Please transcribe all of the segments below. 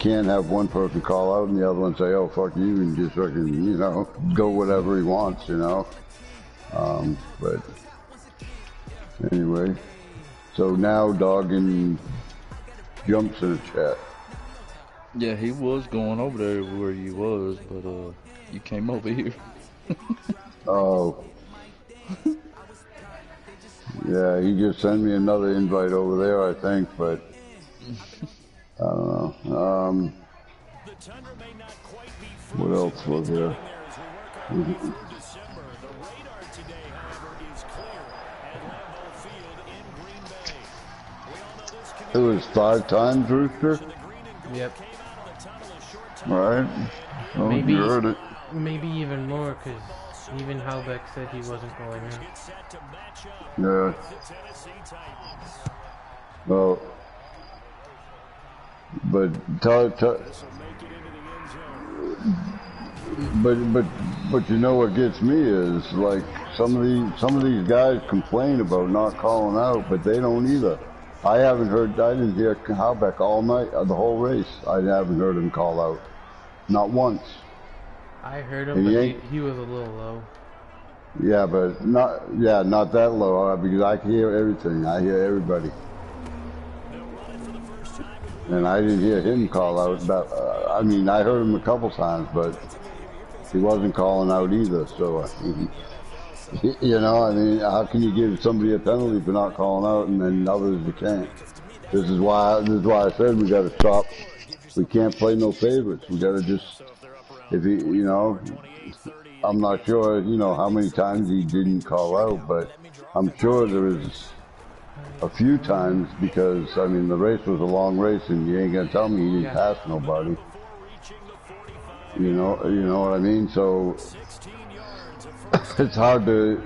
can't have one person call out and the other one say, "Oh fuck you," and just fucking, you know, go whatever he wants, you know. But anyway, so now Doggin jumps in the chat. Yeah, he was going over there where you was, but you came over here. Oh. Yeah, he just sent me another invite over there, I think, but I don't know. What else was there? It was 5 times, Rooster? Yep. Right. Oh, Maybe, you heard it. Maybe even more, because even Halbeck said he wasn't going in. Yeah. Well, but you know what gets me is like some of these guys complain about not calling out, but they don't either. I didn't hear Halbeck all night, the whole race. I haven't heard him call out, not once. I heard him, but he was a little low. Yeah, but not that low, because I hear everything. I hear everybody. And I didn't hear him call out. I mean, I heard him a couple times, but he wasn't calling out either. So, you know, I mean, how can you give somebody a penalty for not calling out and then others you can't? This is why I said we got to stop. We can't play no favorites. We got to just, if he, you know, I'm not sure, you know, how many times he didn't call out, but I'm sure there was a few times, because I mean the race was a long race and you ain't gonna tell me he didn't pass nobody. You know what I mean? So it's hard to,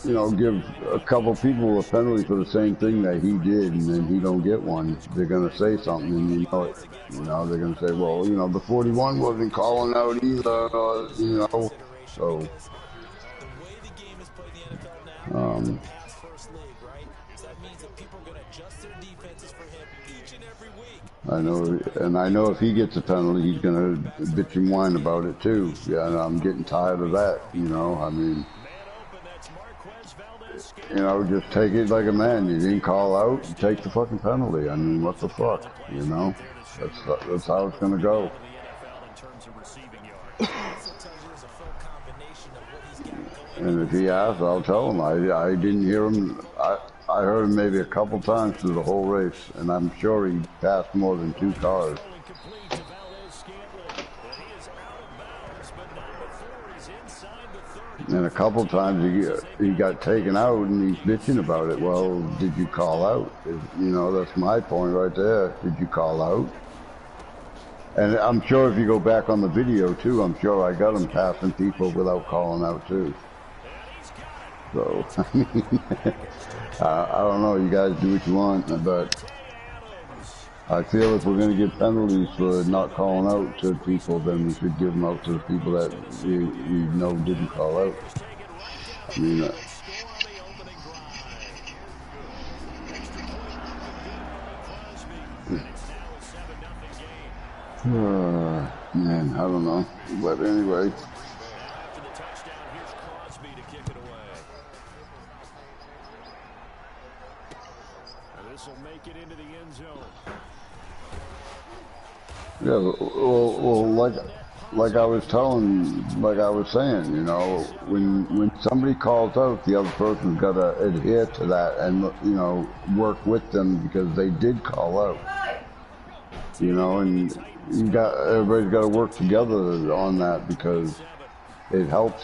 you know, give a couple people a penalty for the same thing that he did, and then he don't get one. They're gonna say something, and you know it. You know, they're gonna say, well, you know, the 41 wasn't calling out either, you know. So, I know if he gets a penalty, he's gonna bitch and whine about it too. Yeah, and I'm getting tired of that. You know, I mean, you know, just take it like a man. You didn't call out, take the fucking penalty. I mean, what the fuck? You know, that's how it's gonna go. And if he asks, I'll tell him. I didn't hear him. I heard him maybe a couple times through the whole race, and I'm sure he passed more than 2 cars. And a couple times he got taken out, and he's bitching about it. Well, did you call out? You know, that's my point right there. Did you call out? And I'm sure if you go back on the video too, I'm sure I got him passing people without calling out too. So, I don't know, you guys do what you want, but I feel if we're going to give penalties for not calling out to people, then we should give them out to the people that we know didn't call out. I mean, man, I don't know, but anyway. Yeah, well, like I was saying, you know, when somebody calls out, the other person's got to adhere to that and, you know, work with them because they did call out. You know, and everybody's got to work together on that because it helps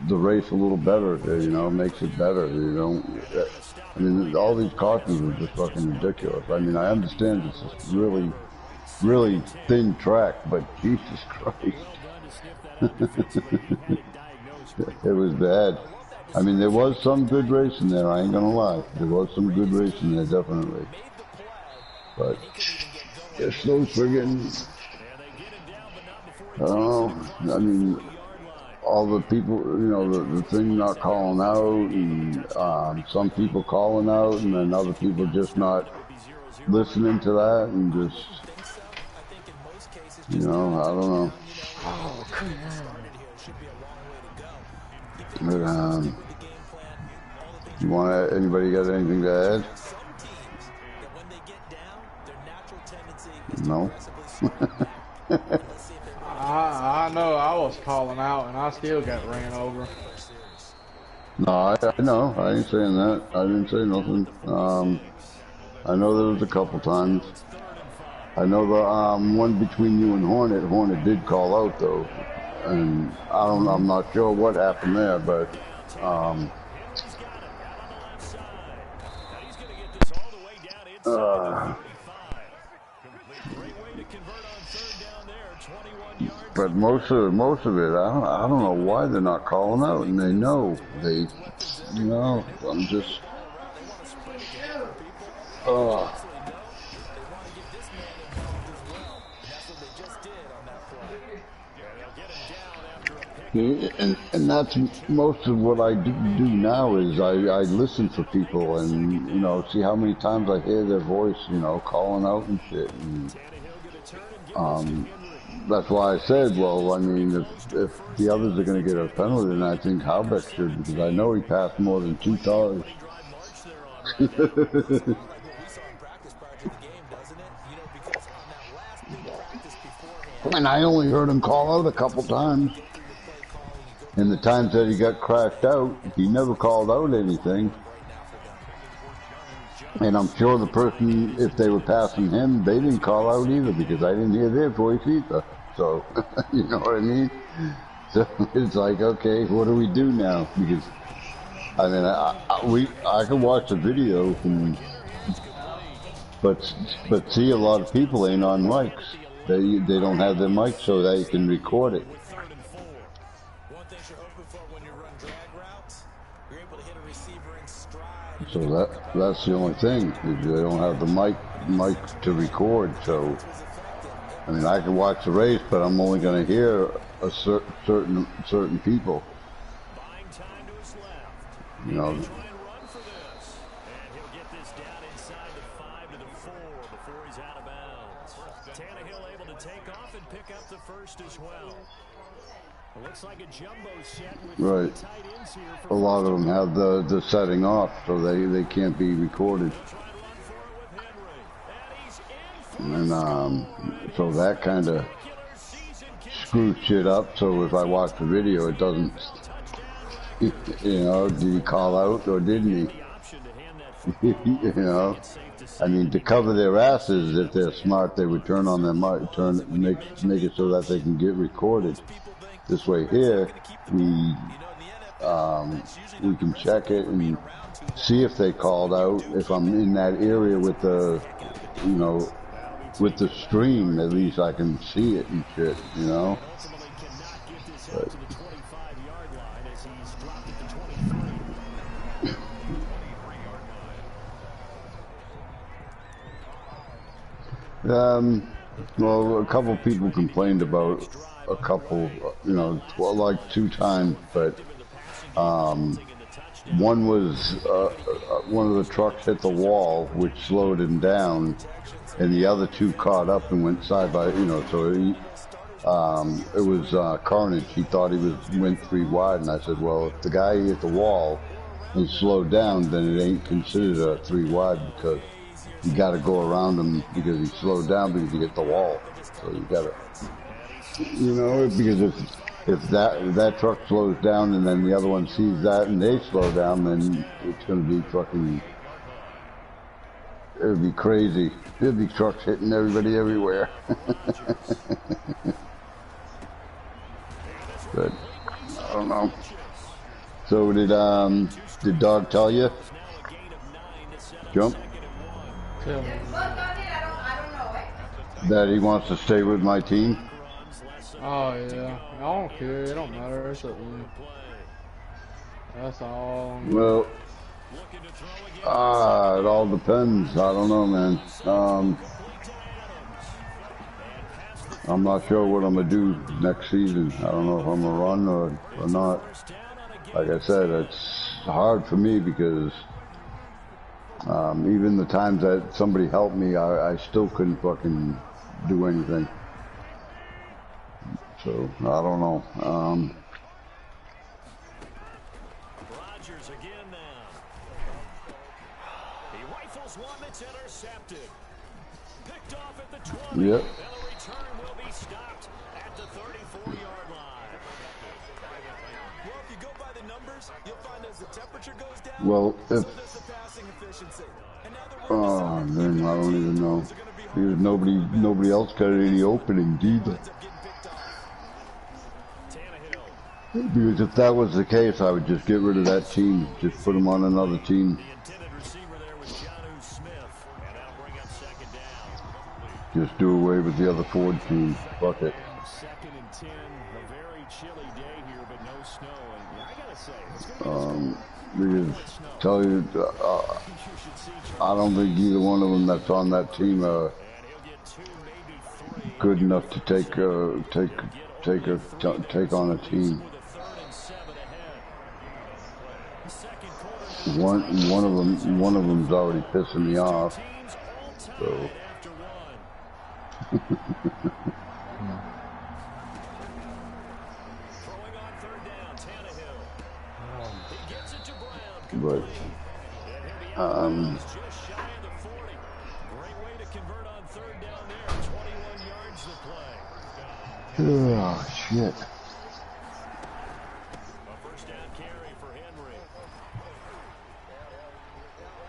the race a little better. You know, makes it better. You know, I mean, all these cautions are just fucking ridiculous. I mean, I understand this is really thin track, but Jesus Christ. It was bad. I mean, there was some good racing there, I ain't gonna lie. There was some good racing there, definitely. But, just those friggin', I don't know, I mean, all the people, you know, the thing not calling out, and some people calling out, and then other people just not listening to that, and just, You know, I don't know. Oh, come on. But, you want anybody got anything to add? No. I know I was calling out and I still got ran over. No, I know. I ain't saying that. I didn't say nothing. I know there was a couple times. I know the one between you and Hornet. Hornet did call out though, and I'm not sure what happened there, but but most of it, I don't know why they're not calling out, and they know you know. I'm just. And that's most of what I do now is I listen for people and, you know, see how many times I hear their voice, you know, calling out and shit. And that's why I said, well, I mean, if the others are going to get a penalty, then I think Halbeck should, because I know he passed more than 2 cars. And I only heard him call out a couple times. And the times that he got crashed out, he never called out anything. And I'm sure the person, if they were passing him, they didn't call out either, because I didn't hear their voice either. So, you know what I mean? So it's like, okay, what do we do now? Because, I mean, I can watch the video, but see, a lot of people ain't on mics. They don't have their mics so they can record it. So that's the only thing, is they don't have the mic to record. So, I mean, I can watch the race, but I'm only going to hear a certain people. You know. Right. A lot of them have the setting off, so they can't be recorded. And so that kind of screws shit up. So if I watch the video, it doesn't. You know, did he call out or didn't he? You know, I mean, to cover their asses, if they're smart, they would turn on their mic, make it so that they can get recorded. This way here, we can check it and see if they called out. If I'm in that area with the, you know, with the stream, at least I can see it and shit, you know. Well, a couple people complained about a couple, you know, like 2 times, but one was one of the trucks hit the wall, which slowed him down, and the other 2 caught up and went side by, you know, so it was carnage. He thought he went 3 wide, and I said, well, if the guy hit the wall and slowed down, then it ain't considered a 3 wide, because you got to go around him because he slowed down because he hit the wall. So you got to, you know, because if that truck slows down and then the other one sees that and they slow down, then it's going to be fucking, it would be crazy. There'd be trucks hitting everybody everywhere. But I don't know. So did Dog tell you? Jump? That he wants to stay with my team? Oh yeah, I don't care, it don't matter, it's up to you. That's all. Well, it all depends. I don't know, man. I'm not sure what I'm gonna do next season. I don't know if I'm gonna run or not. Like I said, it's hard for me because even the times that somebody helped me, I still couldn't fucking do anything. So I don't know. Rodgers again now. He rifles one that's intercepted. Picked off at the 20. Yep. And the return will be stopped at the 34-yard line. Well, if you go by the numbers, you'll find as the temperature goes down, Well, so if does the passing efficiency. And now that oh man, I don't even know. Because nobody else got any openings either. Because if that was the case, I would just get rid of that team. Just put them on another team. The intended receiver there was Jonnu Smith. And that'll bring up second down. Just do away with the other Ford team. Fuck it. Second and 10. A very chilly day here, but no snow. And I gotta say, it's gonna be Because tell you, I don't think either one of them that's on that team are good enough to take on a team. One of them's already pissing me off. So. But oh shit. A first down carry for Henry.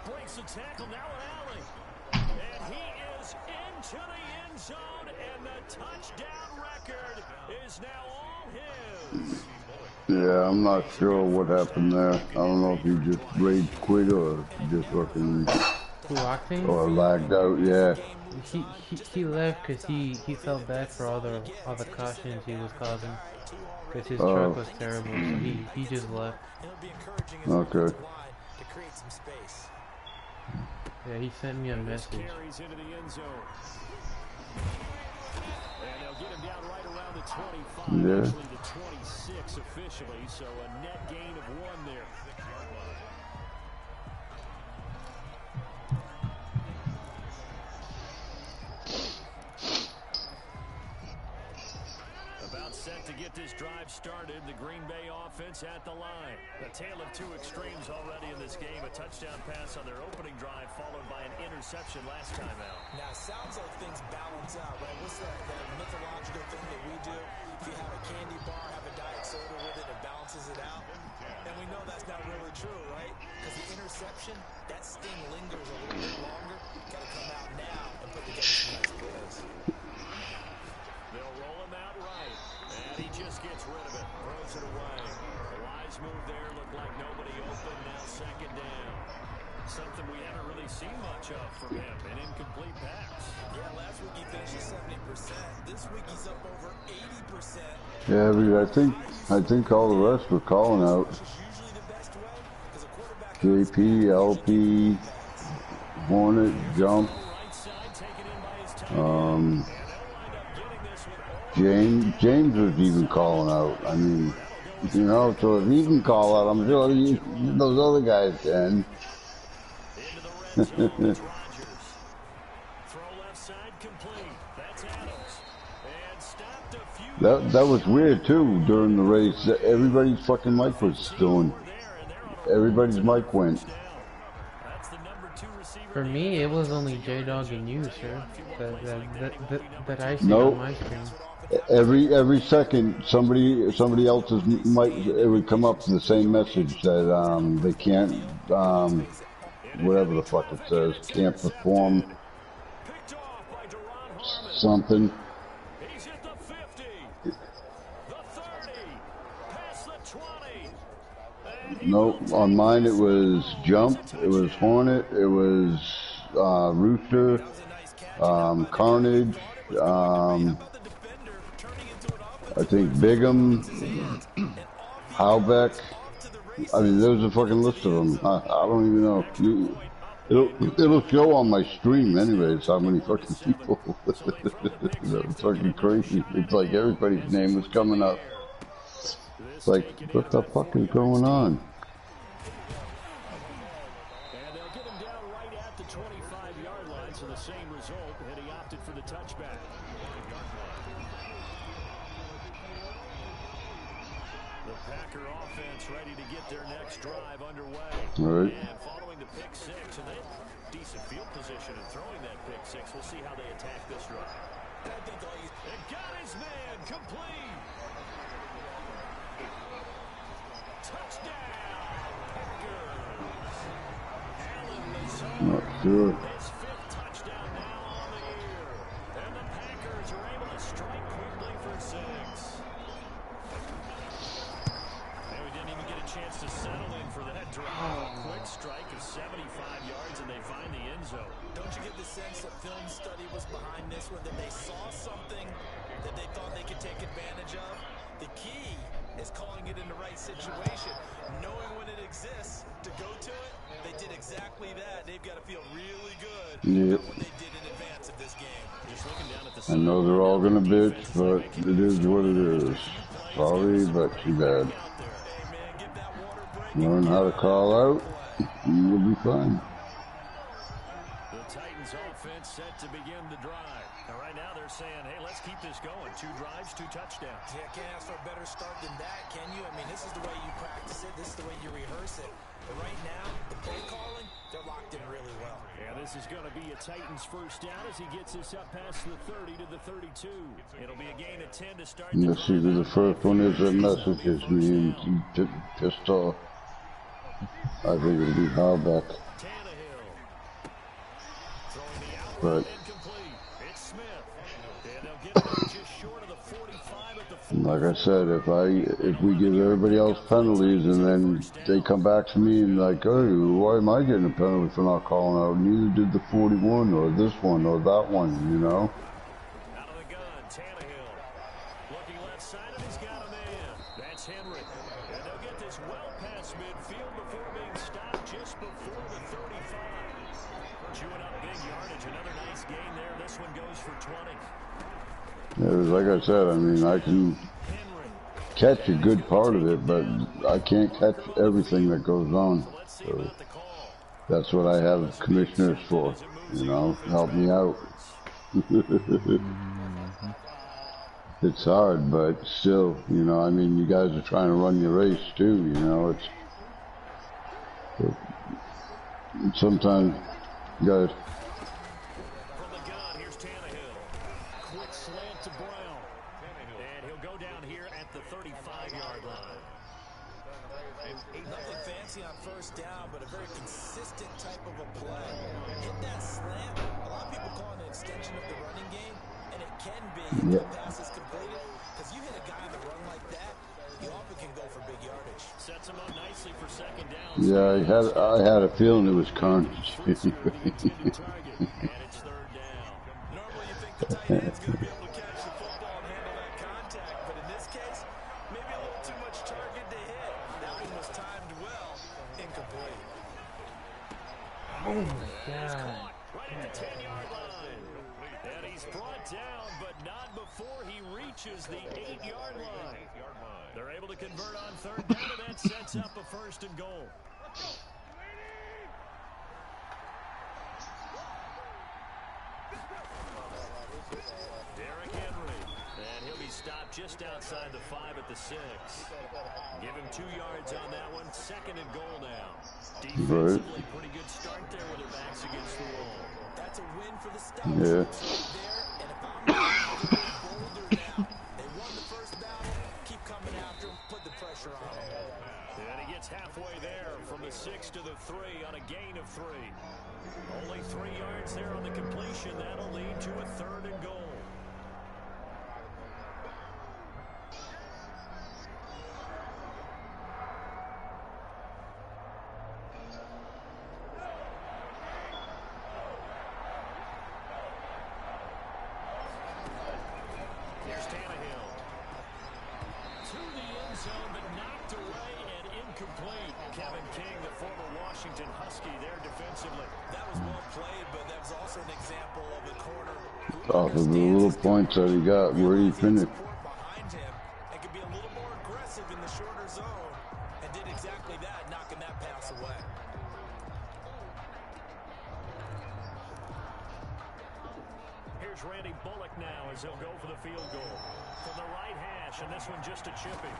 Breaks the tackle, now an alley. And he is into the end zone, and the touchdown record is now all his. Yeah, I'm not sure what happened there. I don't know if he just rage quit or just fucking or lagged out. Yeah. He left because he felt bad for all the cautions he was causing. Because his truck was terrible, so he just left. Okay. Yeah, he sent me a message. Yeah. Actually the 26 officially, so a net gain of 1 there. About set to get this drive started, the Green Bay offense at the line. A tale of two extremes already in this game. A touchdown pass on their opening drive, followed by an interception last time out. Now, it sounds like things balance out, right? What's that mythological thing that we do? If you have a candy bar, have a diet soda with it, it balances it out. And we know that's not really true, right? Because the interception, that sting lingers a little bit longer. Got to come out now and put together some nice plays. They'll roll him out right, and he just gets rid of it, throws it away. A wise move there, looked like nobody open, now second down. Something we haven't really seen much of from him, an incomplete pass. Yeah, last week he finished at 70%. This week he's up over 80%. Yeah, I think all the rest were calling out. JP, LP, Hornet, Jump. James was even calling out. I mean, you know, so if he can call out, I'm sure those other guys can. That was weird too during the race. Everybody's fucking mic was doing. Everybody's mic went. For me, it was only J-Dog and you, sir. That I see on my screen. Every second, somebody else's mic, it would come up the same message that they can't, whatever the fuck it says, can't perform something. Nope, on mine it was Jump, it was Hornet, it was Rooster, Carnage, I think Bigham, Halbeck. I mean, there's a fucking list of them. I don't even know. It'll show on my stream anyways how many fucking people. It's fucking crazy. It's like everybody's name was coming up. It's like, what the fuck is going on? And they'll get him down right at the 25-yard line, so the same result, and he opted for the touchback. Packer offense ready to get their next drive underway. All right. And following the pick six, and they have decent field position and throwing that pick six. We'll see how they attack this drive. It got his man complete. Touchdown, Packers. Allen Lazard. Not sure. His fifth touchdown now on the year. And the Packers are able to strike quickly for six. And we didn't even get a chance to settle in for that drive. Quick strike of 75 yards, and they find the end zone. Don't you get the sense that film study was behind this one, that they saw something that they thought they could take advantage of? The key is calling it in the right situation, knowing when it exists to go to it. They did exactly that. They've got to feel really good Yep. about what they did in advance of this game. Just looking down at the I know they're all gonna bitch, but it is what it is. Sorry, but too bad. Hey, man, get that water break. Learn how to call out, and you'll be fine. The Titans offense set to begin the drive. Now right now they're saying, hey, let's keep this going. 2 drives, 2 touchdowns. Yeah, can't ask for a better start than that, can you? I mean, this is the way you practice it. This is the way you rehearse it. But right now, the play calling, they're locked in really well. Yeah, this is going to be a Titans first down as he gets this up past the 30 to the 32. It'll be a gain of 10 to start the Let's see who the first one is that messages me and just saw. I think it'll be Halbeck, Tannehill. Throwing the out but incomplete. It's Smith. And they'll get there just short of the 45 at the 40. like I said, if we give everybody else penalties and then they come back to me and like, oh, why am I getting a penalty for not calling out? Neither did the 41 or this one or that one, you know? Out of the gun, Tannehill. Looking left side, and he's got a man. That's Henry. And they'll get this well past midfield before being stopped just before the 35. Chewing up big yardage. Another nice gain there. This one goes for 20. It was like I said, I mean, I can Henry. catch a good part of it, but I can't catch everything that goes on. Let's see So about the call. that's what I have commissioners for, you know, help me out. It's hard, but still, you know, I mean, you guys are trying to run your race too, you know, sometimes you guys, From the gun, here's Tannehill. Quick slant to Brown. And he'll go down here at the 35-yard line. Nothing fancy on first down, but a very consistent type of a play. Hit that slant. A lot of people call it an extension of the running game, and it can be if the pass is completed. Because you hit a guy on the run like that, you often can go for big yardage. Sets him up nicely for second down. yeah, I had a feeling it was carnage. And it's third down. Normally you think the tight end's going to be able to catch the football and handle that contact, but in this case, maybe a little too much target to hit. That one was timed well, incomplete. Oh my god. Right at the 10-yard line. And he's brought down, but not before he reaches the 8-yard line. They're able to convert on third down, and that sets up a first and goal. Derrick Henry, and he'll be stopped just outside the 5 at the 6. Give him 2 yards on that one. Second and goal now. Defensively, pretty good start there with their backs against the wall. That's a win for the Stars. Yeah. There, and if I'm bolder now, they won the first battle. Keep coming after them, put the pressure on them. And he gets halfway there from the 6 to the 3 on a gain of 3. Only 3 yards there on the completion. That'll lead to a third and goal. Here's Tannehill. To the end zone, but knocked away and incomplete. Kevin King, the former Washington Husky, there defensively. That was well played, but that was also an example of the corner who Off of the understands little his points that he got where he finished. support behind him and can be a little more aggressive in the shorter zone, and did exactly that, knocking that pass away. Here's Randy Bullock now as he'll go for the field goal. From the right hash, and this one just a chipping.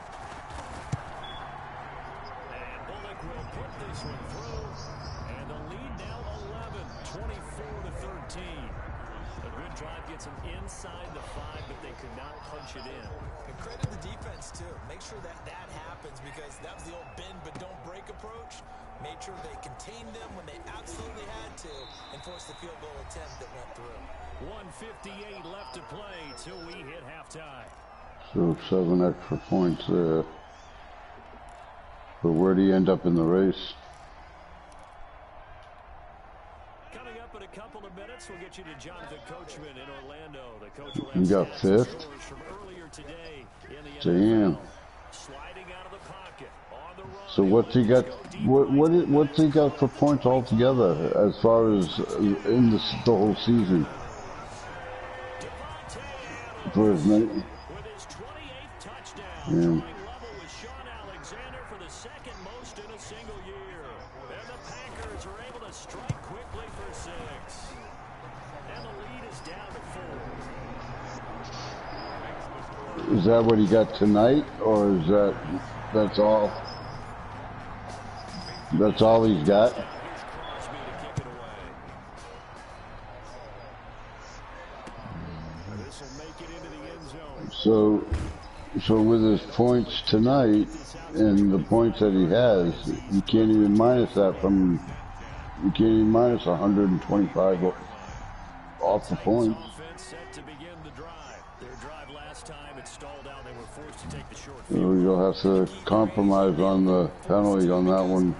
quarterback will put this one through. And the lead now 11, 24-13. A good drive gets them inside the 5, but they could not punch it in. And credit the defense, too. Make sure that happens because that was the old bend but don't break approach. Made sure they contained them when they absolutely had to and forced the field goal attempt that went through. 1:58 left to play till we hit halftime. So 7 extra points there. But where'd he end up in the race? Coming up in a couple of minutes, we'll get you to Jonathan Coachman in Orlando. The coach will He got have fifth. scores from earlier today in the Damn. NFL. Sliding out of the pocket on the run. So what's he got? What's he got for points altogether as far as in the whole season? For his many. With his 28th touchdown, Yeah. joint level with Sean Alexander for the second most in a single year. And the Packers are able to strike quickly for 6. And the lead is down to 4. Is that what he got tonight, or is that's all? That's all he's got. Here's Crosby to kick it away. This will make it into the end zone. So with his points tonight and the points that he has, you can't even minus that from. You can't even minus 125 off the points. Offense set to begin the drive. Their drive last time, it stalled out. They were forced to take the short So field. you'll have to compromise on the penalty on that one.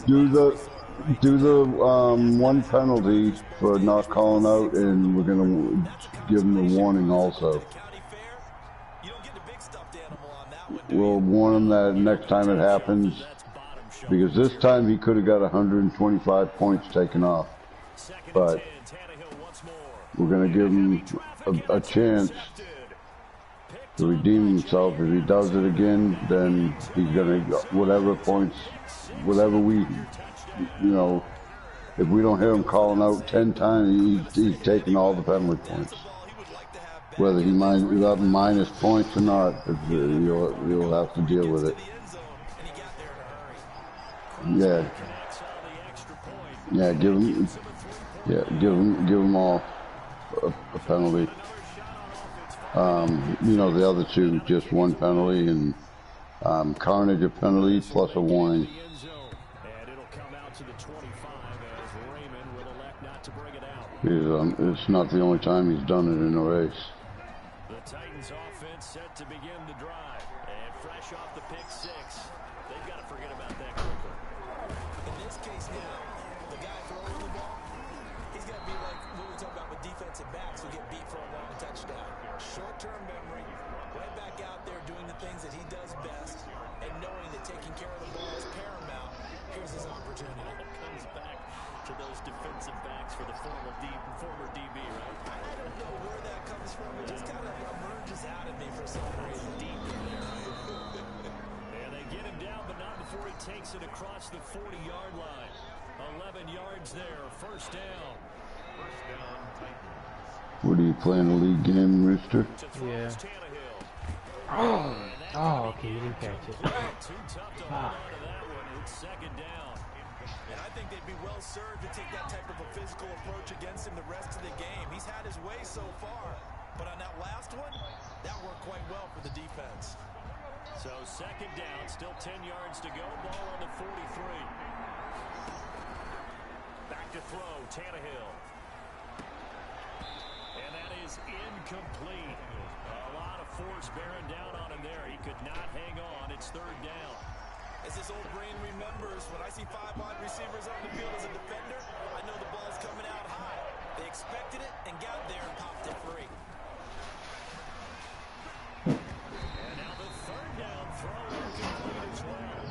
Do the one penalty for not calling out, and we're gonna give him a warning also. County fair, you don't get the big stuffed animal on that one. We'll warn him that next time it happens, That's bottom shelf. because this time he could have got 125 points taken off. Second and But 10, Tannehill once more. we're gonna give him a chance to redeem himself. If he does it again, then he's gonna whatever points, whatever we, if we don't hear him calling out 10 times, he's taking all the penalty points. Whether he minus points or not, you'll have to deal with it. Yeah, yeah, give him all a penalty. The other two, just one penalty, and Carnage a penalty plus a warning. And it'll come out to the 25 as Raymond will elect not to bring it out. It's not the only time he's done it in a race. The Titans offense set to begin the drive. And fresh off the pick 6, they've got to forget about that quickly. In this case now, the guy throwing the ball, he's got to be like what we talk about with defensive backs who get beat for a long touchdown. Short-term memory, right back out there doing the things that he does best, and knowing that taking care of the ball is paramount. Here's his opportunity. It comes back to those defensive backs for the former DB, right? I don't know where that comes from. It just kind of emerges out of me for some reason. Deep in there, right? And they get him down, but not before he takes it across the 40-yard line. 11 yards there, first down. What are you playing a league game, Rooster? To throw Yeah. is Tannehill. Oh, okay, you didn't catch it. Too tough to hold on to that one. It's second down. And I think they'd be well served to take that type of a physical approach against him the rest of the game. He's had his way so far, but on that last one, that worked quite well for the defense. So second down, still 10 yards to go. Ball on the 43. Back to throw, Tannehill. And that is incomplete. A lot of force bearing down on him there. He could not hang on. It's third down. As his old brain remembers, when I see 5 wide receivers on the field as a defender, I know the ball's coming out high. They expected it and got there and popped it free. And now the third down throw incomplete as well.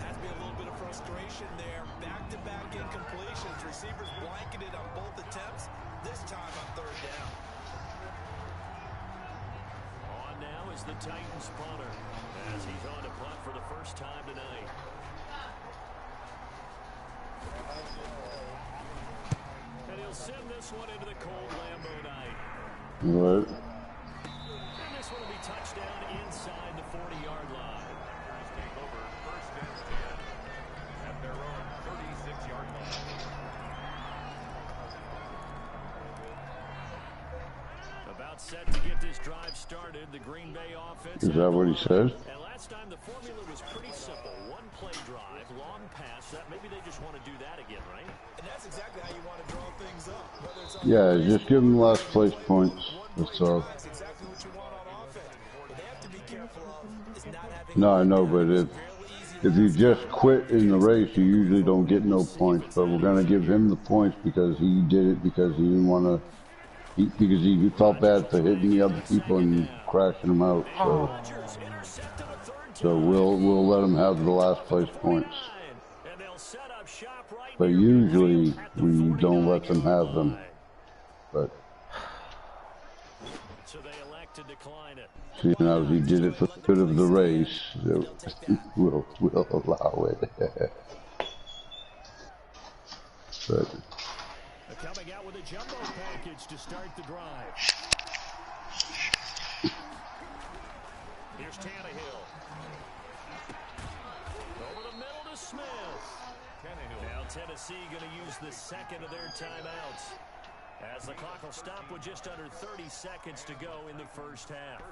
Has to be a little bit of frustration there. Back-to-back incompletions. Receivers blanketed on both attempts, this time on third down. On now is the Titans punter as he's on to punt for the first time tonight. And he'll send this one into the cold Lambeau night. What? And this one will be touchdown inside the 40-yard line. about set to get this drive started. The Green Bay offense. Is that what he said? And last time the formula was pretty simple. One play drive, long pass. That maybe they just want to do that again, right? And that's exactly how you want to draw things up. Whether it's on Yeah, just give him last place points. That's all. That's exactly what you want on offense. What they have to be careful of is not having No, I know, but if you just quit in the race, you usually don't get no points. But we're gonna give him the points because he did it because he didn't want to. Because he felt bad for hitting the other people and crashing them out. So we'll let him have the last place points. But usually we don't let them have them. But seeing as he did it for the good of the race, we'll allow it. But coming out with a jumbo package to start the drive. Here's Tannehill. Over the middle to Smith. Now Tennessee going to use the second of their timeouts, as the clock will stop with just under 30 seconds to go in the first half.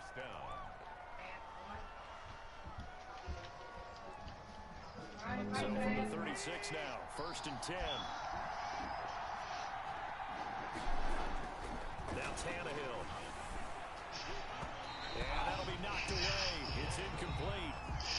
So from the 36 now, 1st and 10. Now Tannehill. And that'll be knocked away. It's incomplete.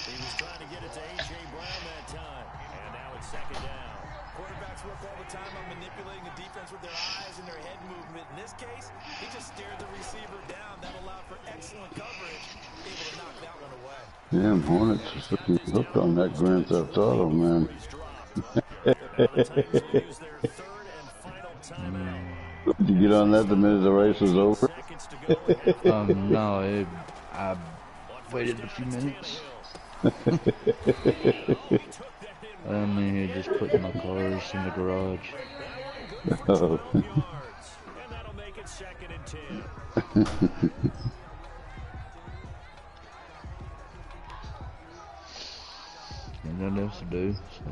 He was trying to get it to A.J. Brown that time. And now it's 2nd down. Quarterbacks work all the time on manipulating the defense with their eyes and their head movement. In this case, he just stared the receiver down. That allowed for excellent coverage. Able to knock that one away. damn, Hornets is looking hooked on that Grand Theft Auto, man. Did you get on that the minute the race was over? No, I waited a few minutes. And then just putting my cars in the garage. Oh. And that'll make it 2nd and 10. And nothing else to do, so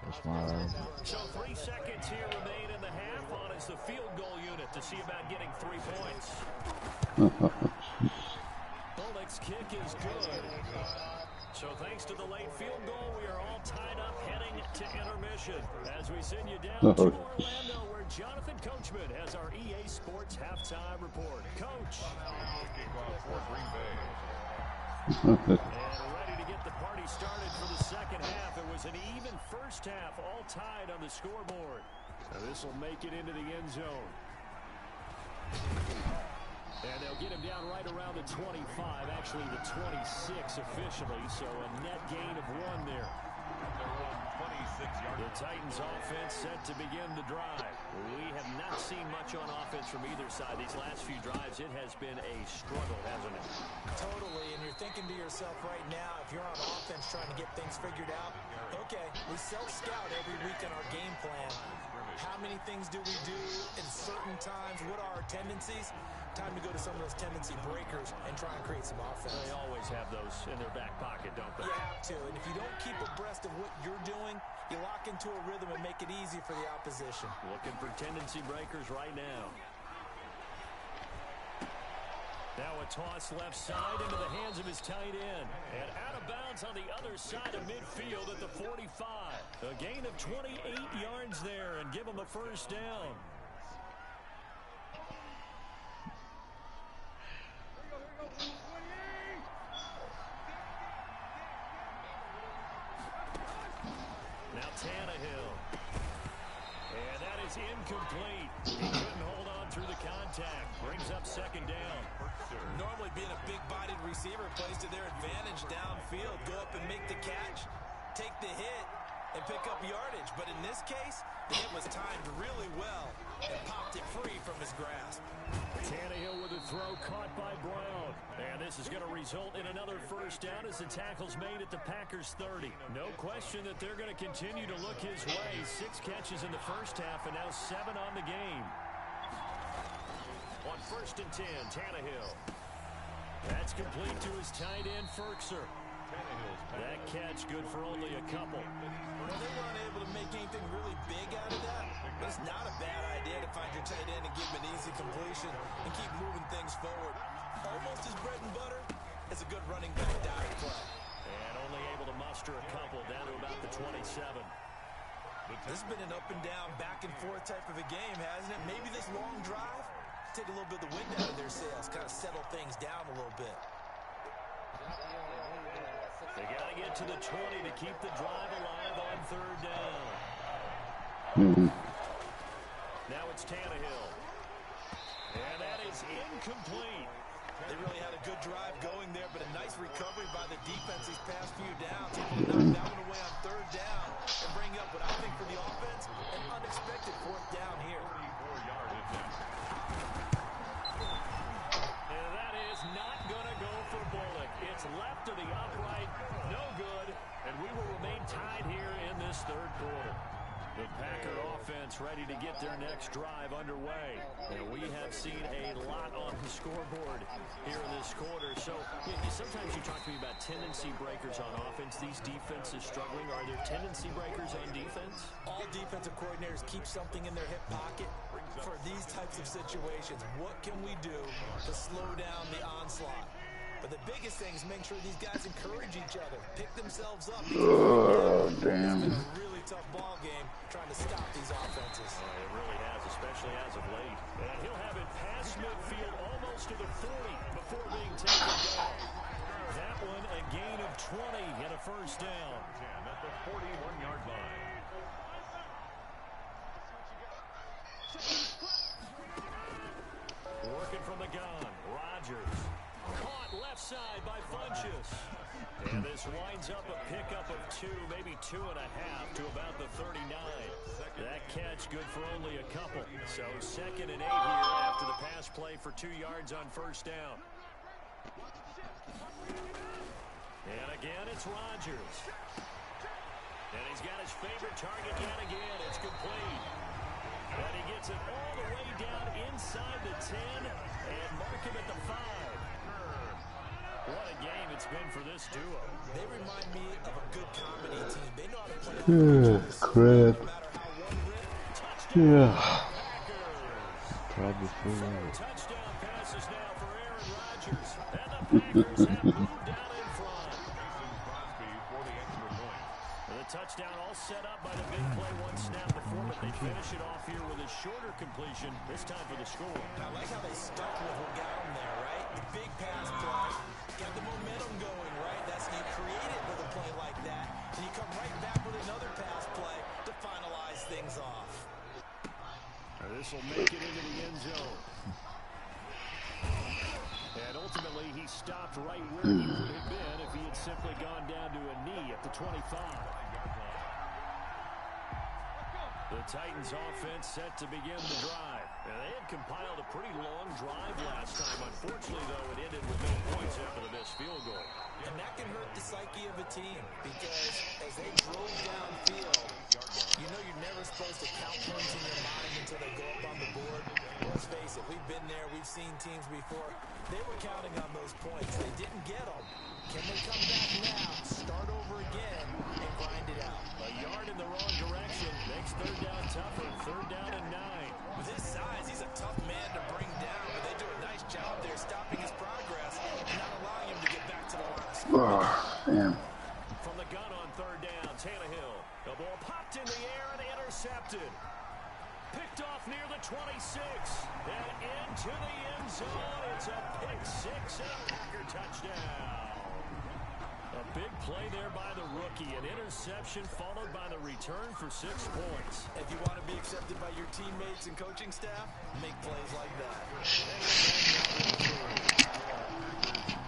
that's why So 3 seconds here remain in the half on as the field goal unit to see about getting 3 points. Bullock's kick is good. So thanks to the late field goal, we are all tied up heading to intermission as we send you down to Orlando, where Jonathan Coachman has our EA Sports halftime report. Coach. And ready to get the party started for the second half. It was an even first half, all tied on the scoreboard. Now this will make it into the end zone. And they'll get him down right around the 25, actually the 26 officially, so a net gain of 1 there. The Titans offense set to begin the drive. We have not seen much on offense from either side. These last few drives, it has been a struggle, hasn't it? Totally, and you're thinking to yourself right now, if you're on offense trying to get things figured out, okay, we self-scout every week in our game plan. How many things do we do in certain times? What are our tendencies? Time to go to some of those tendency breakers and try and create some offense. They always have those in their back pocket, don't they? You have to, and if you don't keep abreast of what you're doing, you lock into a rhythm and make it easy for the opposition. Looking for tendency breakers right now. Now a toss left side into the hands of his tight end. And out of bounds on the other side of midfield at the 45. A gain of 28 yards there and give him a first down. Now Tannehill. And that is incomplete. He couldn't hold on through the contact. Brings up 2nd down. Normally being a big-bodied receiver plays to their advantage downfield. Go up and make the catch, take the hit, and pick up yardage. But in this case, the hit was timed really well and popped it free from his grasp. Tannehill with a throw caught by Brown. And this is going to result in another first down as the tackle's made at the Packers 30. No question that they're going to continue to look his way. 6 catches in the first half and now 7 on the game. On 1st and 10, Tannehill. That's complete to his tight end, Firkser. That catch good for only a couple. Well, they weren't able to make anything really big out of that, but it's not a bad idea to find your tight end and give him an easy completion and keep moving things forward. good running back dive play. And only able to muster a couple down to about the 27. This has been an up and down, back and forth type of a game, hasn't it? Maybe this long drive, take a little bit of the wind out of their sails, kind of settle things down a little bit. They got to get to the 20 to keep the drive alive on third down. Now it's Tannehill. And that is incomplete. They really had a good drive going there, but a nice recovery by the defense these past few downs. Able to knock that one away on third down and bring up what I think for the offense, an unexpected fourth down here. And that is not going to go for Bullock. It's left to the upright, no good, and we will remain tied here in this third quarter. The Packer offense ready to get their next drive underway. And we have seen a lot on the scoreboard here in this quarter. So sometimes you talk to me about tendency breakers on offense. These defenses struggling. Are there tendency breakers on defense? All defensive coordinators keep something in their hip pocket for these types of situations. What can we do to slow down the onslaught? But the biggest thing is make sure these guys encourage each other, pick themselves up. Oh, damn. It's been a really tough ball game trying to stop these offenses. It really has, especially as of late. And he'll have it past midfield almost to the 40 before being taken down. That one a gain of 20 and a first down. At the 41-yard line. Working from the gun, Rodgers. Caught left side by Funchess. And this winds up a pickup of 2, maybe 2.5 to about the 39. That catch good for only a couple. So 2nd and 8 here after the pass play for 2 yards on first down. And again, it's Rodgers. And he's got his favorite target yet again. It's complete. And he gets it all the way down inside the 10 and mark him at the 5. What a game it's been for this duo. They remind me of a good comedy team. They know how to play. Crap. No matter how one rip. Yeah. Probably for Touchdown passes now for Aaron Rodgers. And the Packers have moved down in front. And the touchdown all set up by the big play one snap before, but they finish it off here with a shorter completion, this time for the score. I like how they stuck with what got them there, right? The big pass play. Got the momentum going, right? That's you create it with a play like that, and you come right back with another pass play to finalize things off. This will make it into the end zone. And ultimately, he stopped right where he would have been if he had simply gone down to a knee at the 25. The Titans offense set to begin the drive. And they had compiled a pretty long drive last time. Unfortunately, though, it ended with no points after the missed field goal. And that can hurt the psyche of a team because as they drove downfield, you know you're never supposed to count points in your mind until they go up on the board. Let's face it, we've been there, we've seen teams before. They were counting on those points. They didn't get them. Can they come back now, start over again, and grind it out? A yard in the wrong direction makes third down tougher. 3rd down and 9. With his size, he's a tough man to bring down, but they do a nice job there stopping his progress and not allowing him to get back to the line. Oh, damn. From the gun on 3rd down, Tannehill. The ball popped in the air and intercepted. Picked off near the 26. And into the end zone. It's a pick 6 and a Packer touchdown. A big play there by the rookie. An interception followed by the return for 6 points. If you want to be accepted by your teammates and coaching staff, make plays like that.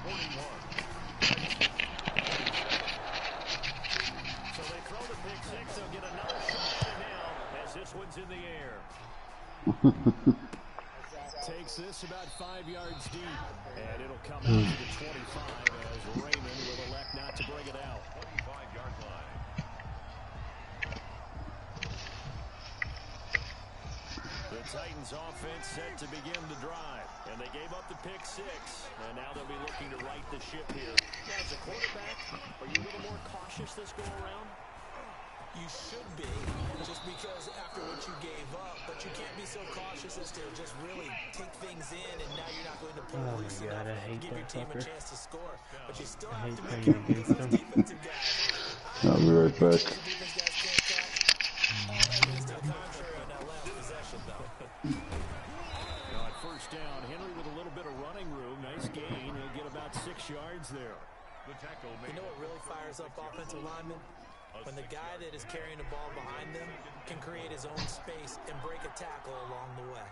41. So they throw the pick 6. They'll get another shot at it now as this one's in the air. Takes this about 5 yards deep. And it'll come out to the 25 as Raymond will elect not to bring it out. 25-yard line. The Titans offense set to begin the drive. And they gave up the pick 6. And now they'll be looking to right the ship here. Now, as a quarterback, are you a little more cautious this go around? You should be, just because after what you gave up, but you can't be so cautious as to just really take things in, and now you're not going to Oh pull, my loosen god, up, I and hate give your that team a fucker. chance to score. But you still I have hate to make playing up against for him. those defensive guys. I'll be right back. The defense guys can't catch. All evidence to the contrary on that last possession, though. Now at first down, Henry with a little bit of running room. Nice gain. He'll get about 6 yards there. You know what really fires up offensive linemen? When the guy that is carrying the ball behind them can create his own space and break a tackle along the way.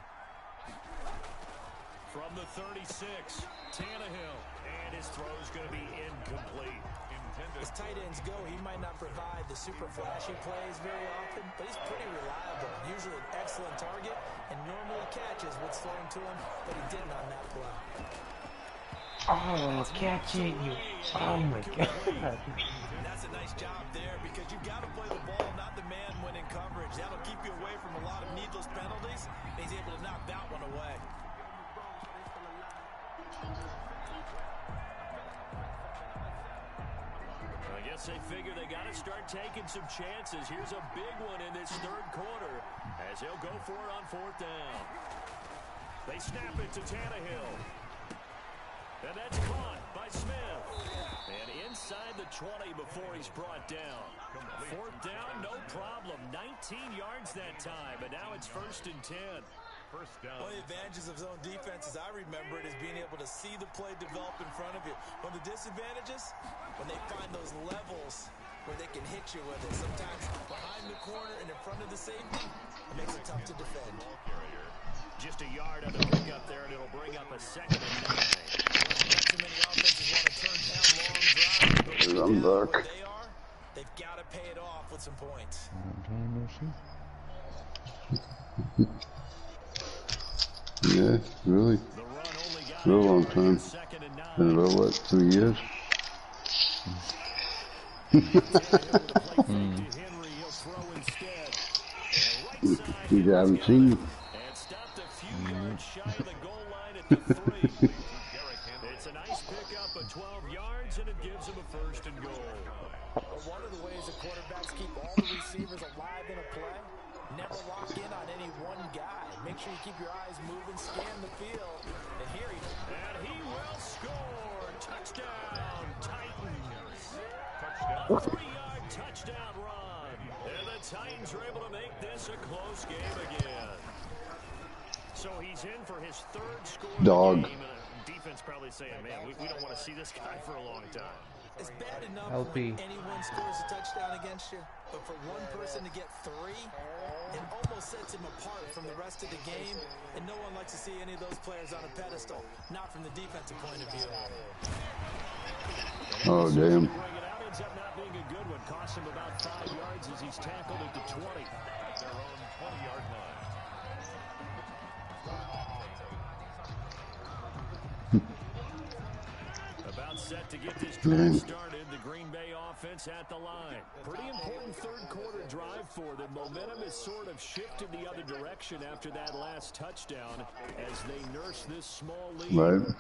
From the 36, Tannehill. And his throw is going to be incomplete. As tight ends go, he might not provide the super flashy plays very often, but he's pretty reliable. Usually an excellent target and normally catches what's thrown to him, but he didn't on that play. Oh, catch it, you. Oh my god. That's a nice job there because you've got to play the ball, not the man when in coverage. That'll keep you away from a lot of needless penalties. And he's able to knock that one away. I guess they figure they got to start taking some chances. Here's a big one in this third quarter as he'll go for it on 4th down. They snap it to Tannehill. And that's caught by Smith. And inside the 20 before he's brought down. 4th down, no problem. 19 yards that time, but now it's 1st and 10. One of the advantages of zone defense, as I remember it, is being able to see the play develop in front of you. One of the disadvantages, when they find those levels where they can hit you with it. Sometimes behind the corner and in front of the safety, it makes it tough to defend. Just a yard on the pickup there, and it'll bring up a 2nd and 9. Not too many offenses want to turn down long drives, but when I'm they're back. where they are, they've got to pay it off with some points. Yeah, really. The run only got Real a long yard. time. 2nd and 9. Been about, what, 3 years? You haven't seen you. And stopped a few yards shy of the goal line at the 3. It's a nice pickup of 12 yards, and it gives him a 1st and goal. One of the ways the quarterbacks keep all the receivers alive in a play, never lock in on any one guy. Make sure you keep your eyes moving, scan the field, and here he is. And he will score. Touchdown, Titans. A 3-yard touchdown run. And the Titans are able to make this a close game again. So he's in for his 3rd score of Dog. the game. And defense probably saying, man, we don't want to see this guy for a long time. It's bad enough LP. when anyone scores a touchdown against you, but for one person to get 3, it almost sets him apart from the rest of the game, and no one likes to see any of those players on a pedestal, not from the defensive point of view. Oh, damn. Bring it out, ends up not being a good one. Costs him about 5 yards as he's tackled at the 20. At their own 20-yard line. About set to get this drive started. The Green Bay offense at the line. Pretty important third quarter drive for them. Momentum has sort of shifted the other direction after that last touchdown as they nurse this small lead. Right.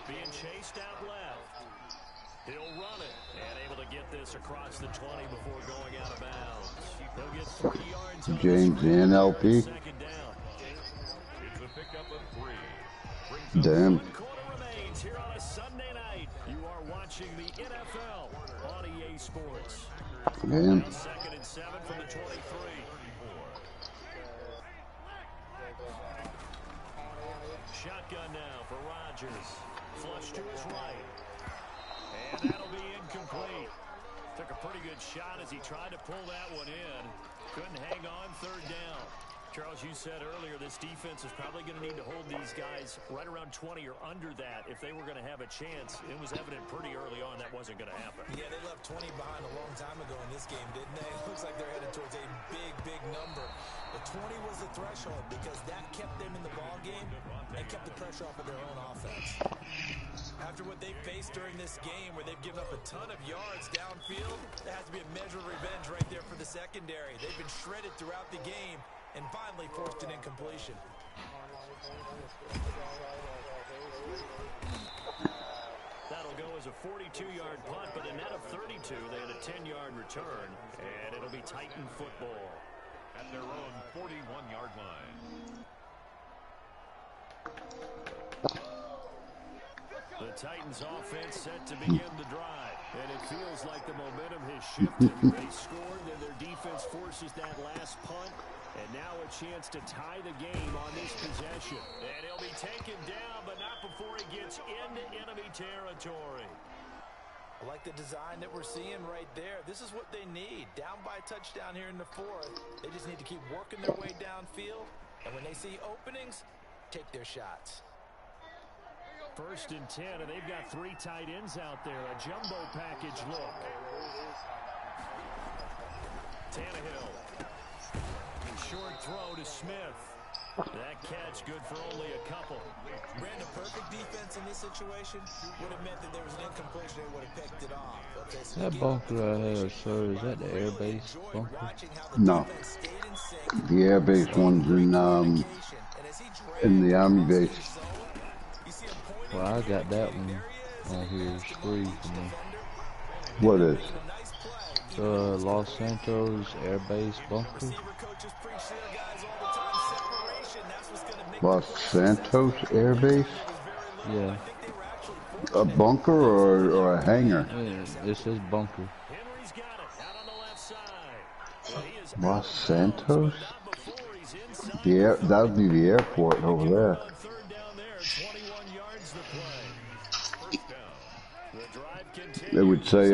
Being chased out left. He'll run it and able to get this across the 20 before going out of bounds. He'll get 3 yards on James the and LP. 2nd down. It's a pickup of 3. Damn. 1 quarter remains here on a Sunday night. You are watching the NFL on EA Sports. Damn. Now 2nd and 7 from the 23. Shotgun now for Rodgers. Flush to his right. And that'll be incomplete. Took a pretty good shot as he tried to pull that one in. Couldn't hang on 3rd down. Charles, you said earlier this defense is probably going to need to hold these guys right around 20 or under that if they were going to have a chance. It was evident pretty early on that wasn't going to happen. Yeah, they left 20 behind a long time ago in this game, didn't they? It looks like they're headed towards a big, big number. But 20 was the threshold because that kept them in the ball game and kept the pressure off of their own offense. After what they faced during this game where they've given up a ton of yards downfield, there has to be a measure of revenge right there for the secondary. They've been shredded throughout the game and finally forced an incompletion. That'll go as a 42-yard punt, but a net of 32. They had a 10-yard return, and it'll be Titan football. At their own 41-yard line. The Titans offense set to begin the drive. And it feels like the momentum has shifted. They scored, and their defense forces that last punt. And now a chance to tie the game on this possession. And he'll be taken down, but not before he gets into enemy territory. I like the design that we're seeing right there. This is what they need. Down by a touchdown here in the fourth. They just need to keep working their way downfield. And when they see openings, take their shots. 1st and 10, and they've got 3 tight ends out there. A jumbo package look. Tannehill. Short throw to Smith. That catch good for only a couple. Brandon, perfect defense in this situation would have meant that there was an incompletion. They would have picked it off. Okay, so That bunker right here, sir, is that the air base bunker? No. The air base one's in the Army base. Well, I got that one on here. It's free for me. What is? Los Santos Air Base bunker. Los Santos Air Base? Yeah. A bunker or a hangar? Yeah, it says bunker. Los Santos? That would be the airport over there. It would say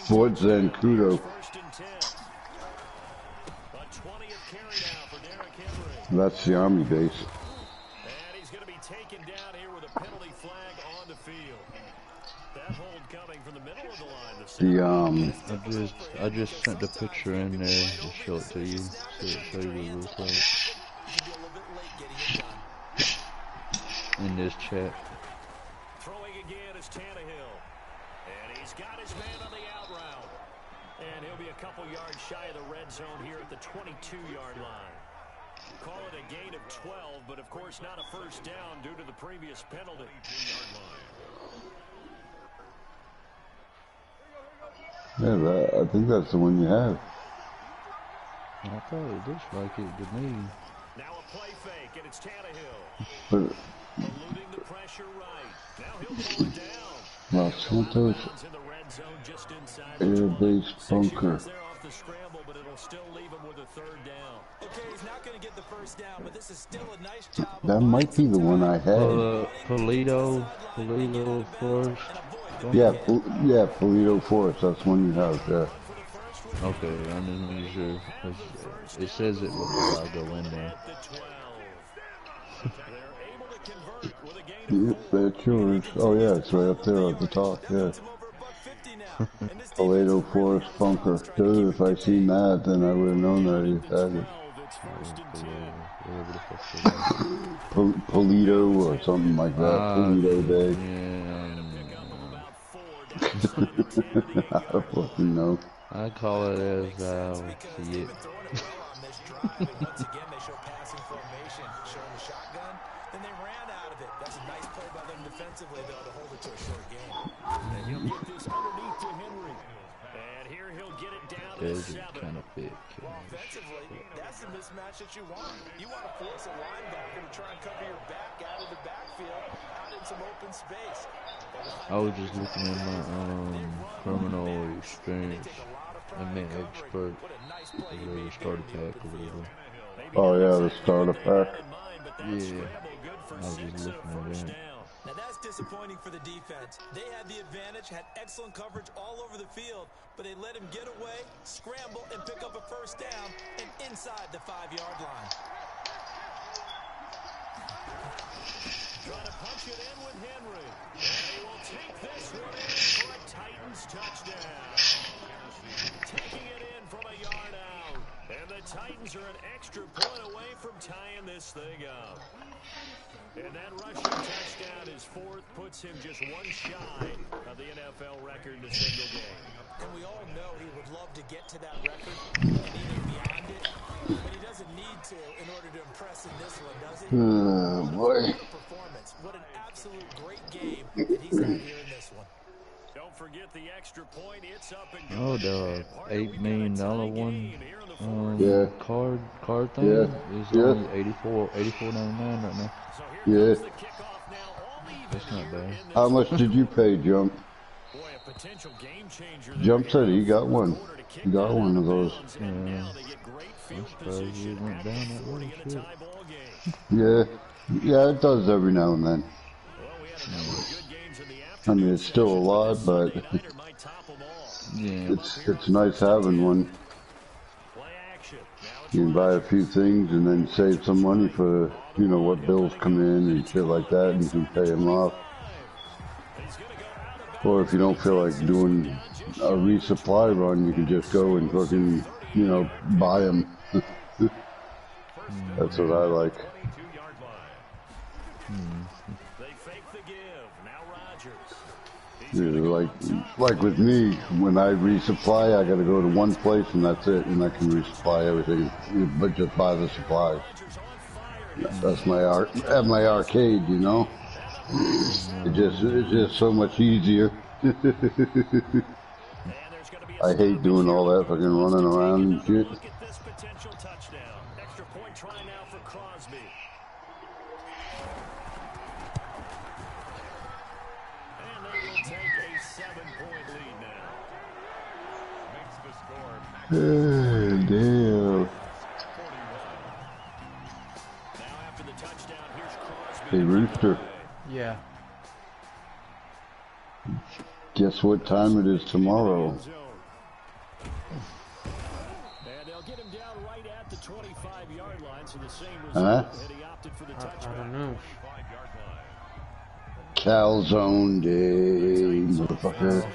Fort Zancudo. That's the Army base. And he's going to be taken down here with a penalty flag on the field. That hold coming from the middle of the line. I just sent the picture in there to show it to you. Show you real quick. In this chat. Throwing again is Tannehill. And he's got his man on the out route. And he'll be a couple yards shy of the red zone here at the 22-yard line. Call it a gain of 12, but of course not a first down due to the previous penalty. Yeah, I think that's the one you have. I thought it looks like it to me. Now a play fake, and it's Tannehill. But Eluding the pressure right. Now he'll pull it down. Los Santos In the red zone just inside Air Base bunker. They're off the scramble, but it'll still leave him with a 3rd down. Okay, he's not going to get the first down, but this is still a nice job. That might be the one I had. Polito Forest. Yeah, Polito Forest. That's the one you have. Yeah. Okay, I'm just making sure. 'Cause it says it before I go in there. Yeah, that's yours. Oh yeah, it's right up there at the top. Yeah. Polito Forest bunker. Dude, if I seen that, then I would have known that you had it. Polito or something like that. Polito Bay. Yeah. I don't fucking know. I call it as I see it. Defensively, though, to hold it to a short game. And he'll get this underneath to Henry. And here he'll get it down to 7. Kind of big. Well, offensively, that's the mismatch that you want. You want to force a linebacker to try and cover your back out of the backfield, out in some open space. I was just looking at my criminal experience. I meant expert. The starter pack or whatever. Oh yeah, the starter pack. Yeah. I was just looking at that. Now that's disappointing for the defense. They had the advantage, had excellent coverage all over the field, but they let him get away, scramble, and pick up a first down and inside the 5-yard line. Trying to punch it in with Henry. And he will take this one in for a Titans touchdown. Taking it in from a yard out. And the Titans are an extra point away from tying this thing up. And that rushing touchdown, his 4th, puts him just one shy of the NFL record in a single game. And we all know he would love to get to that record and even beyond it, but he doesn't need to in order to impress in this one, does he? Oh boy. Performance. What an absolute great game that he's had here in this one. Don't forget the extra point. It's up and Oh, the $8 million one Yeah. card thing is only $84.99 right now. Yeah. That's Not bad. How much did you pay, Jump? Boy, a potential game changer Jump said he got one. He got one of those. Yeah. I'm surprised you went down that way. Shit. Yeah. Yeah, it does every now and then. I mean, it's still a lot, but Yeah. it's nice having one. You can buy a few things and then save some money for, you know, what bills come in and shit like that, and you can pay them off. Or if you don't feel like doing a resupply run, you can just go and fucking, you know, buy them. That's what I like. Yeah, like with me, when I resupply, I gotta go to one place and that's it, and I can resupply everything, but just buy the supplies. That's my at my arcade, you know. It's just so much easier. I hate doing all that fucking running around and shit. Damn. Hey, Rooster. Yeah. Guess what time it is tomorrow? And they'll get him down right at the 25-yard line, so the same result, and he opted for the touchback. I don't know. Calzone day, motherfucker.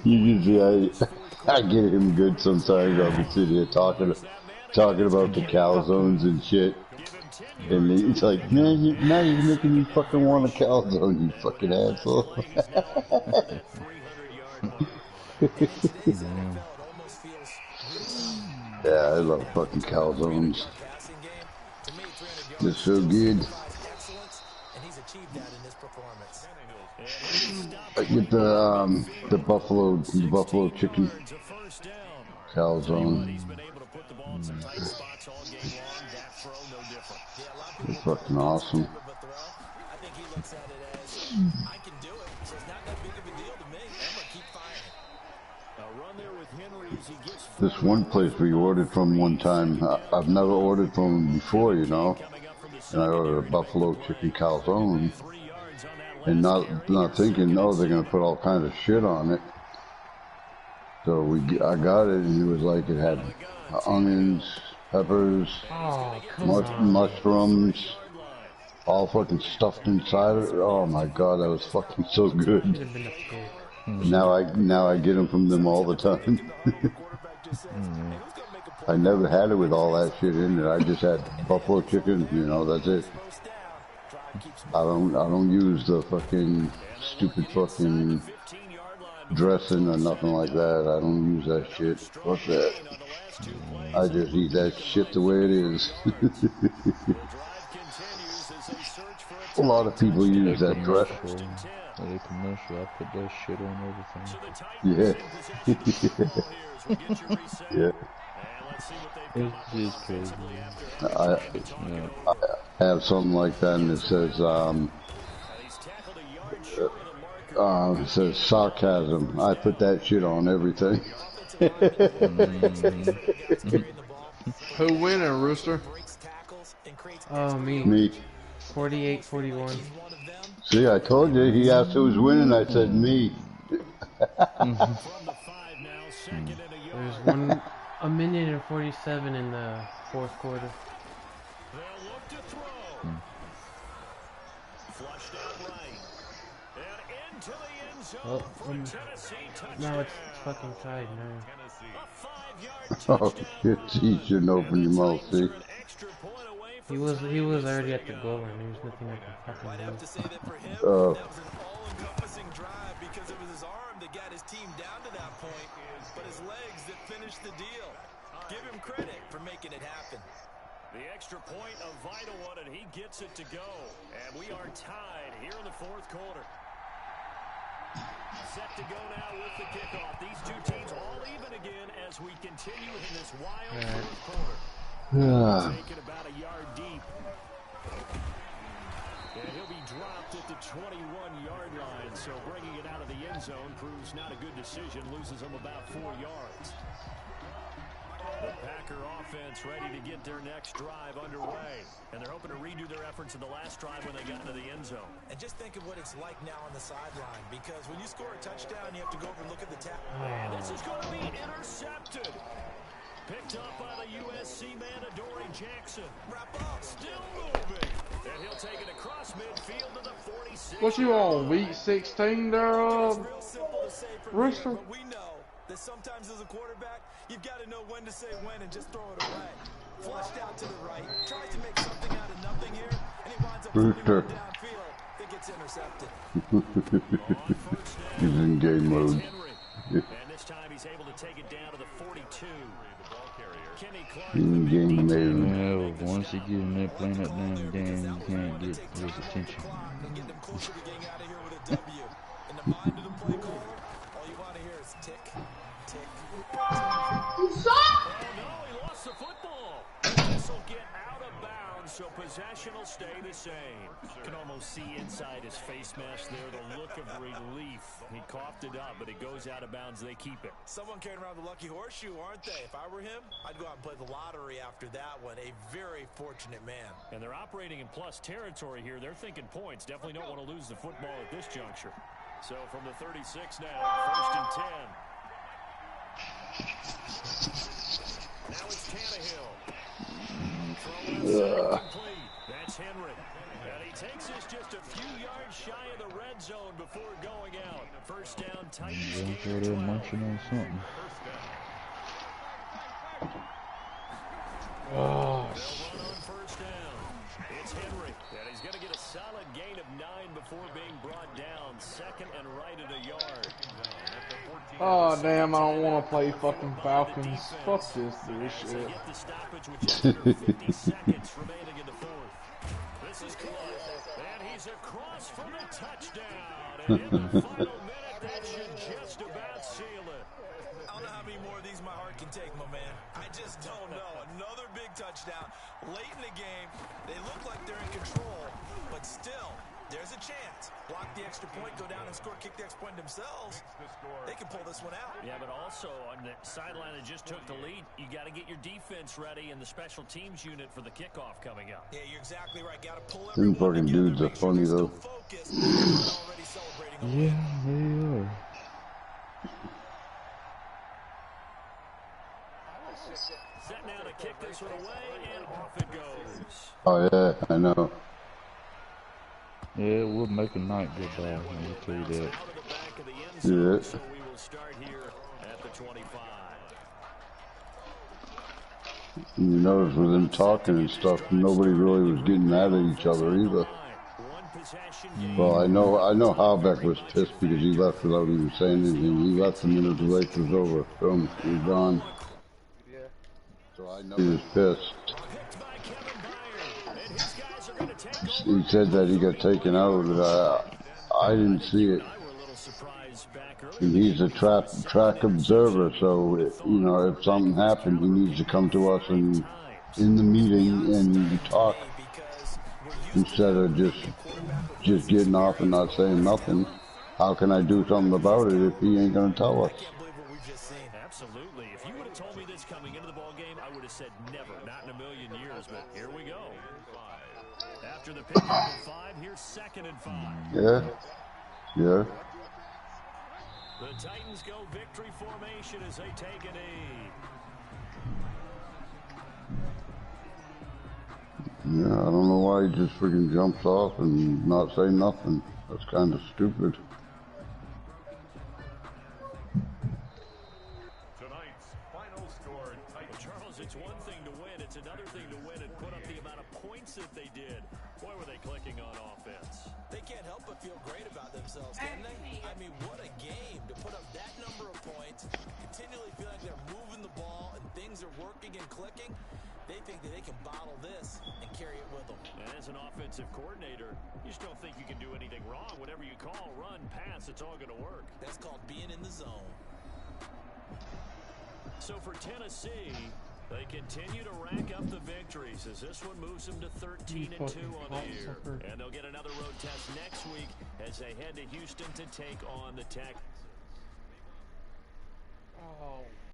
You can see I get him good sometimes. I'll be sitting here talking about the calzones and shit. And he's like, man, now you're making me fucking want a calzone, you fucking asshole. Yeah, I love fucking calzones. They're so good. I get the buffalo chicken calzone. It's fucking awesome. This one place we ordered from one time, I've never ordered from them before, you know. And I ordered a buffalo chicken calzone. And not thinking, no, they're gonna put all kinds of shit on it. So I got it, and it was like it had onions, peppers, mushrooms, all fucking stuffed inside it. Oh my god, that was fucking so good. Now I get them from them all the time. I never had it with all that shit in it. I just had buffalo chicken, you know, that's it. I don't use the fucking stupid fucking dressing or nothing like that. I don't use that shit. Fuck that. I just eat that shit the way it is. A lot of people use that dress. The commercial, I put that shit on Yeah. everything. Yeah. It's just crazy. I have something like that, and it says sarcasm. I put that shit on everything. Who winning, Rooster? Oh, me. Me. 48-41. See, I told you. He asked who was winning. I said me. There's a minute and 47 in the fourth quarter. Oh, now it's fucking tied now. Oh shit! You shouldn't open your mouth. See. He was already at the goal line. There was nothing I can fucking do. Oh. Because it was his arm that got his team down to that point, but his legs that finished the deal. Give him credit for making it happen. The extra point, a vital one, and he gets it to go. And we are tied here in the fourth quarter. Set to go now with the kickoff. These two teams all even again as we continue in this wild fourth quarter. Taking about a yard so bringing it out of the end zone proves not a good decision, loses them about 4 yards. The Packer offense ready to get their next drive underway. And they're hoping to redo their efforts in the last drive when they got into the end zone. And just think of what it's like now on the sideline, because when you score a touchdown, you have to go over and look at the tap. And this is going to be intercepted. Picked up by the USC man, Adoree Jackson. Wrap up. Still moving. And he'll take it across midfield to the 46. What you on, week 16 there, It's real simple to say from here, Rooster? but we know that sometimes as a quarterback, you've got to know when to say when and just throw it away. Flushed out to the right, tries to make something out of nothing here, and he winds up Rooster. downfield that gets intercepted. On first down, He's in game mode. Henry. And this time he's able to take it down to the 42. Kenny Clark, In game mode. Yeah, once he get in there playing that damn game, you can't get his attention. And get them closer to getting out of here with a W. In the mind of the play caller, all you want to hear is tick, tick, tick. Oh no, he lost the football. This will get out of bounds, so possession will stay the same. You can almost see inside his face mask there the look of relief. He coughed it up, but it goes out of bounds. They keep it. Someone carrying around the lucky horseshoe, aren't they? If I were him, I'd go out and play the lottery after that one. A very fortunate man. And they're operating in plus territory here. They're thinking points. Definitely don't want to lose the football at this juncture. So from the 36 now, 1st and 10. Now it's Tannehill. Throw complete. That's Henry. And he takes us just a few yards shy of the red zone before going out. First down, Titans Going gain for that 12. munching on something. Oh, They'll run on first down. It's Henry. And he's going to get a solid gain of 9 before being brought down. Second and right at a yard. oh damn, I don't want to play fucking Falcons. Fuck this As they shit. get the stoppage with just under 50 seconds remaining in the fourth. This is Clark, and he's across for the touchdown. And in the final minute, that should just about seal it. I don't know how many more of these my heart can take, my man. I just don't know. Another big touchdown. Late in the game, they look like they're in control, but still, there's a chance. Block the extra point, go down and score, kick the extra point themselves. They can pull this one out. Yeah, but also on the sideline that just took the lead, you got to get your defense ready and the special teams unit for the kickoff coming up. Yeah, you're exactly right. Got to pull Them everyone fucking together, dudes are make sure funny, they're though. still focused. They're already celebrating a win. Yeah, they are. Set now to kick this one away, and off it goes. Oh yeah, I know. Yeah, we'll make a night go by. I'll tell you that. Out of the back of the end zone, Yeah. so we will start here at the 25. You notice with them talking and stuff, nobody really was getting at each other either. One possession game. Well, I know Halbeck was pissed because he left without even saying anything. He left the minute the race was over. Boom, he was gone. So I know he was pissed. Picked by Kevin Byard, and his guys are going to take over. He said that he got taken out, but I didn't see it. I were a little surprised back early. And he's a track observer, so if something happened, he needs to come to us and in the meeting and talk Because we're used instead of just getting off and not saying nothing. How can I do something about it if he ain't gonna tell us? can't believe what we've just seen. Absolutely. If you would have told me this coming into the ball game, I would have said never, not in a million years. But here we go. After the pick up of 5, here's 2nd and 5. Yeah, yeah. The Titans go victory formation as they take a knee. Yeah, I don't know why he just freaking jumps off and not say nothing. That's kind of stupid. Tonight's final score, Well, Titans. Charles, it's one thing to win. It's another thing to win and put up the amount of points that they did. Boy, were they clicking on offense. They can't help but feel great about themselves, can they? I mean, what a game to put up that number of points, continually feel like they're moving the ball and things are working and clicking. They think that they can bottle this and carry it with them. And as an offensive coordinator, you just don't think you can do anything wrong. Whatever you call, run, pass, it's all going to work. That's called being in the zone. So for Tennessee, They continue to rack up the victories as this one moves them to 13-2 on the year. And they'll get another road test next week as they head to Houston to take on the Tech. Oh.